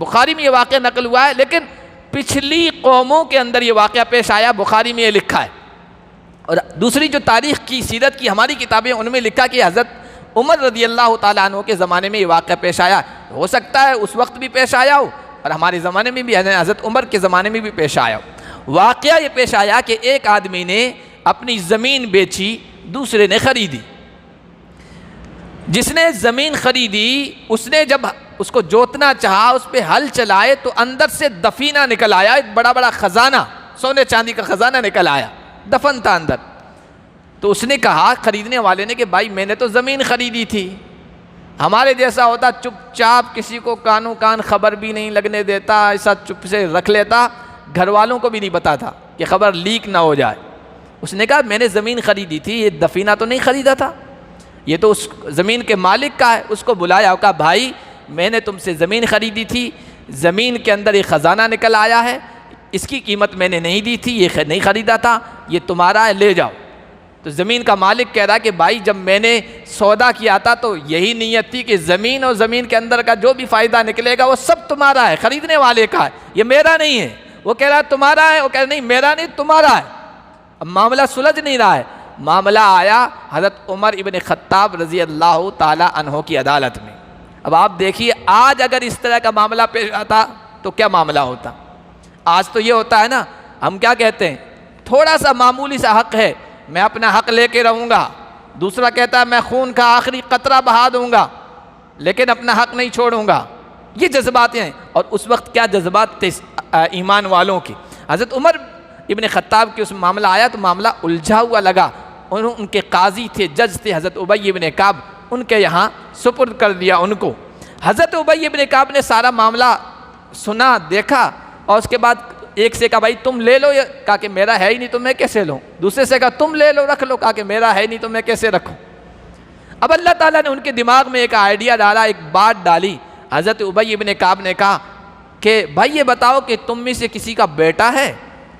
बुखारी में ये वाक़या नकल हुआ है, लेकिन पिछली कौमों के अंदर ये वाक़या पेश आया, बुखारी में ये लिखा है। और दूसरी जो तारीख़ की सीरत की हमारी किताबें, उनमें लिखा कि हज़रत उमर रज़ी अल्लाह ताला अन्हु के ज़माने में ये वाक़या पेश आया। हो सकता है उस वक्त भी पेश आया हो और हमारे ज़माने में भी, हज़रत उमर के ज़माने में भी पेश आया हो। वाक़या ये पेश आया कि एक आदमी ने अपनी ज़मीन बेची, दूसरे ने ख़रीदी। जिसने ज़मीन ख़रीदी उसने जब उसको जोतना चाहा, उस पर हल चलाए तो अंदर से दफीना निकल आया, एक बड़ा बड़ा ख़जाना, सोने चांदी का ख़जाना निकल आया, दफन था अंदर। तो उसने कहा खरीदने वाले ने कि भाई मैंने तो ज़मीन ख़रीदी थी। हमारे जैसा होता चुपचाप, किसी को कानों कान खबर भी नहीं लगने देता, ऐसा चुप से रख लेता, घर वालों को भी नहीं बताता कि खबर लीक ना हो जाए। उसने कहा मैंने ज़मीन ख़रीदी थी, ये दफीना तो नहीं ख़रीदा था, ये तो उस ज़मीन के मालिक का है। उसको बुलाया, कहा भाई मैंने तुमसे ज़मीन ख़रीदी थी, ज़मीन के अंदर एक ख़जाना निकल आया है, इसकी कीमत मैंने नहीं दी थी, ये नहीं ख़रीदा था, ये तुम्हारा है, ले जाओ। तो ज़मीन का मालिक कह रहा है कि भाई जब मैंने सौदा किया था तो यही नीयत थी कि ज़मीन और ज़मीन के अंदर का जो भी फ़ायदा निकलेगा वो सब तुम्हारा है, ख़रीदने वाले का है, ये मेरा नहीं है। वो कह रहा है तुम्हारा है, वो कह रहा नहीं मेरा नहीं तुम्हारा है। अब मामला सुलझ नहीं रहा है। मामला आया हज़रत उमर इब्न ख़त्ताब रज़ी अल्लाह ताला अन्हो की अदालत में। अब आप देखिए आज अगर इस तरह का मामला पेश आता तो क्या मामला होता। आज तो ये होता है ना, हम क्या कहते हैं, थोड़ा सा मामूली सा हक़ है, मैं अपना हक़ लेके रहूँगा, दूसरा कहता है मैं खून का आखिरी कतरा बहा दूँगा लेकिन अपना हक़ नहीं छोड़ूँगा। ये जज्बात हैं। और उस वक्त क्या जज्बात थे ईमान वालों की। हज़रत उमर इब्न ख़त्ताब के उस मामला आया तो मामला उलझा हुआ लगा। उनके काजी थे, जज थे हज़रत उबई इब्न काब, उनके यहाँ सुपुर्द कर दिया उनको। हज़रत उबई इब्न काब ने सारा मामला सुना, देखा और उसके बाद एक से कहा भाई तुम ले लो, कहा कि मेरा है ही नहीं तो मैं कैसे लूँ। दूसरे से कहा तुम ले लो रख लो, कहा कि मेरा है नहीं तो मैं कैसे रखूँ। अब अल्लाह ताला ने उनके दिमाग में एक आइडिया डाला, एक बात डाली। हज़रत उबई इब्न काब ने कहा कि भाई ये बताओ कि तुम में से किसी का बेटा है।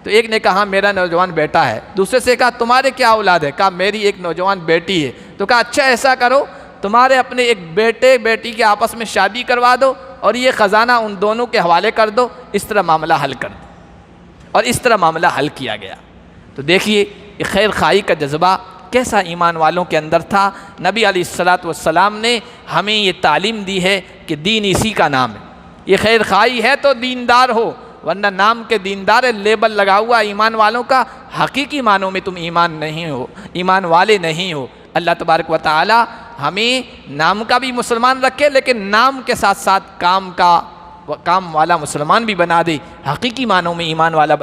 तो एक ने कहा मेरा नौजवान बेटा है। दूसरे से कहा तुम्हारे क्या औलाद है, कहा मेरी एक नौजवान बेटी है। तो कहा अच्छा ऐसा करो, तुम्हारे अपने एक बेटे बेटी के आपस में शादी करवा दो और ये ख़जाना उन दोनों के हवाले कर दो, इस तरह मामला हल कर दो। और इस तरह मामला हल किया गया। तो देखिए खैर खाई का जज्बा कैसा ईमान वालों के अंदर था। नबी अलैहिस्सलातु वस्सलाम ने हमें ये तालीम दी है कि दीन इसी का नाम है। ये खैर खाई है तो दीनदार हो, वरना नाम के दीनदार है, लेबल लगा हुआ ईमान वालों का, हकीकी मानों में तुम ईमान नहीं हो, ईमान वाले नहीं हो। अल्लाह तबारक व तआला हमें नाम का भी मुसलमान रखे, लेकिन नाम के साथ साथ काम वाला मुसलमान भी बना दे, हकीकी मानों में ईमान वाला बना।